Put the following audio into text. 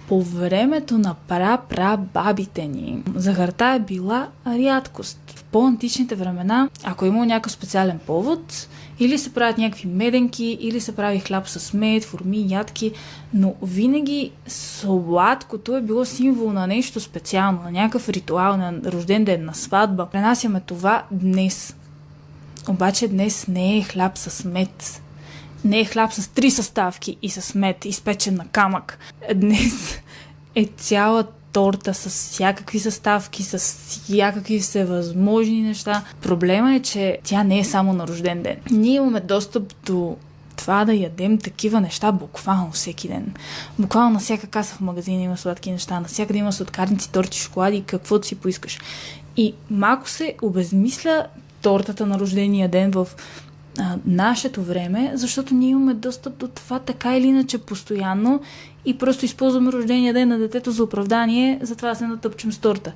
По времето на прабабите ни захарта е била рядкост. В по-античните времена, ако е имало някакъв специален повод, или се правят някакви меденки, или се прави хляб с мед, форми, ядки, но винаги сладкото е било символ на нещо специално, на някакъв ритуал, на рожден ден, на сватба. Пренасяме това днес. Обаче днес не е хляб с мед. Не е хляб с 3 съставки и с мед, изпечен на камък. Днес е цяла торта с всякакви съставки, с всякакви всевъзможни неща. Проблема е, че тя не е само на рожден ден. Ние имаме достъп до това да ядем такива неща буквално всеки ден. Буквално на всяка каса в магазина има сладки неща, навсякъде има сладкарници, торти, шоколади, каквото си поискаш. И малко се обезмисля тортата на рождения ден в нашето време, защото ние имаме достъп до това така или иначе постоянно и просто използваме рождения ден на детето за оправдание, затова да се натъпчем с торта.